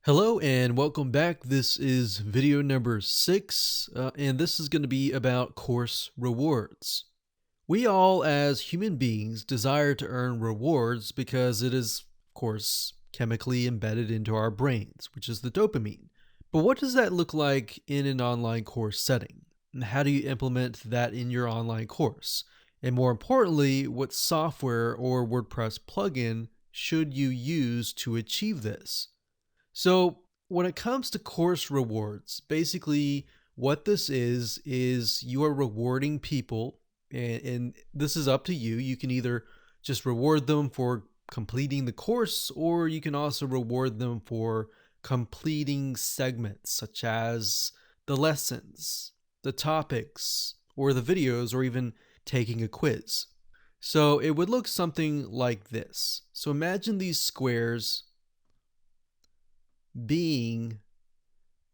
Hello and welcome back. This is video number 6, and this is going to be about course rewards. We all, as human beings, desire to earn rewards because it is, of course, chemically embedded into our brains, which is the dopamine. But what does that look like in an online course setting? And how do you implement that in your online course? And more importantly, what software or WordPress plugin should you use to achieve this? So, when it comes to course rewards, basically what this is you are rewarding people, and this is up to you. You can either just reward them for completing the course, or you can also reward them for completing segments such as the lessons, the topics, or the videos, or even taking a quiz. So, it would look something like this. So, imagine these squares being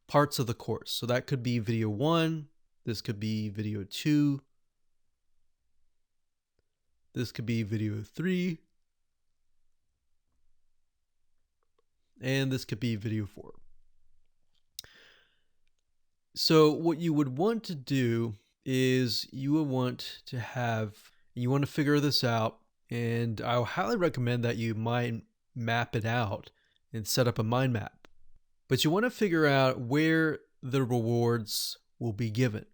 parts of the course. So that could be video 1, this could be video 2, this could be video 3, and this could be video 4. So what you would want to do is you want to figure this out, and I highly recommend that you mind map it out and set up a mind map. But you want to figure out where the rewards will be given.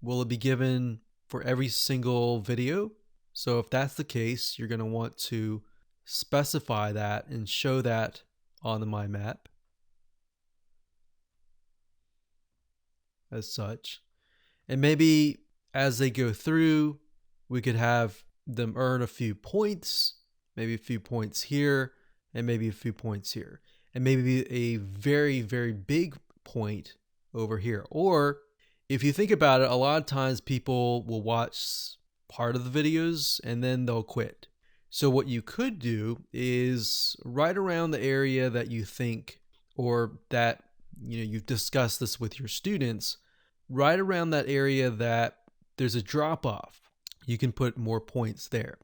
Will it be given for every single video? So if that's the case, you're going to want to specify that and show that on the mind map as such. And maybe as they go through, we could have them earn a few points, maybe a few points here, and maybe a few points here, and maybe a very, very big point over here. Or if you think about it, a lot of times people will watch part of the videos and then they'll quit. So what you could do is right around the area that you think, or that you've discussed this with your students, right around that area that there's a drop off, you can put more points there.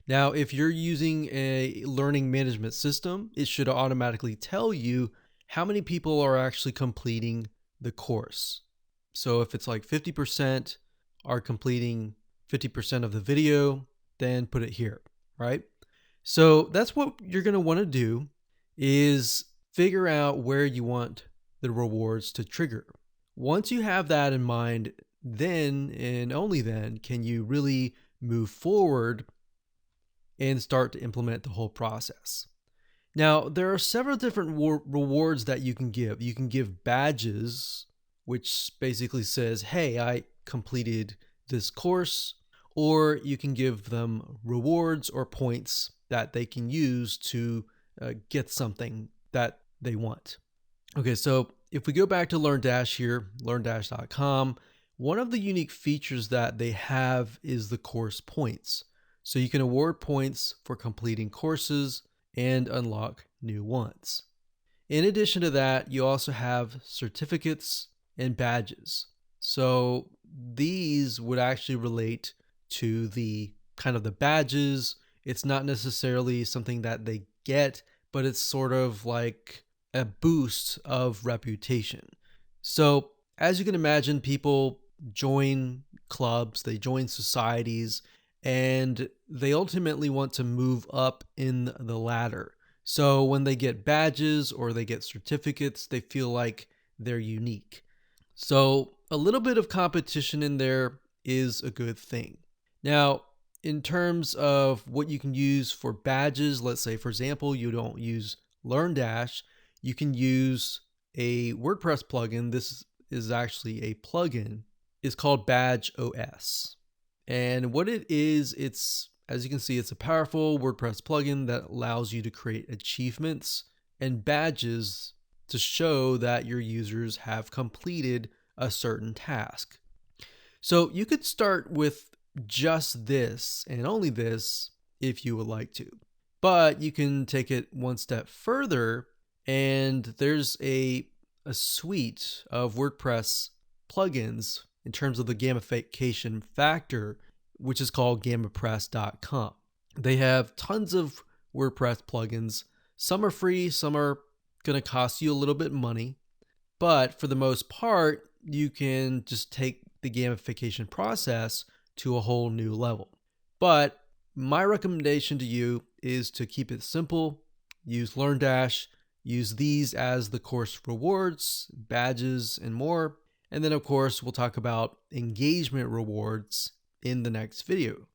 Now, if you're using a learning management system, it should automatically tell you how many people are actually completing the course. So if it's like 50% are completing 50% of the video, then put it here, right? So that's what you're going to want to do, is figure out where you want the rewards to trigger. Once you have that in mind, then and only then can you really move forward and start to implement the whole process. Now, there are several different rewards that you can give. You can give badges, which basically says, hey, I completed this course, or you can give them rewards or points that they can use to get something that they want. Okay, so if we go back to LearnDash here, learndash.com, one of the unique features that they have is the course points. So you can award points for completing courses and unlock new ones. In addition to that, you also have certificates and badges. So these would actually relate to the kind of the badges. It's not necessarily something that they get, but it's sort of like a boost of reputation. So as you can imagine, people join clubs, they join societies, and they ultimately want to move up in the ladder. So when they get badges or they get certificates, they feel like they're unique. So a little bit of competition in there is a good thing. Now, in terms of what you can use for badges, let's say, for example, you don't use LearnDash, you can use a WordPress plugin. This is actually a plugin. It's called Badge OS. And what it is, it's, as you can see, it's a powerful WordPress plugin that allows you to create achievements and badges to show that your users have completed a certain task. So you could start with just this and only this if you would like to, but you can take it one step further, and there's a suite of WordPress plugins in terms of the gamification factor, which is called GamaPress.com. They have tons of WordPress plugins. Some are free, some are going to cost you a little bit money, but for the most part, you can just take the gamification process to a whole new level. But my recommendation to you is to keep it simple, use LearnDash, use these as the course rewards, badges, and more. And then of course, we'll talk about engagement rewards in the next video.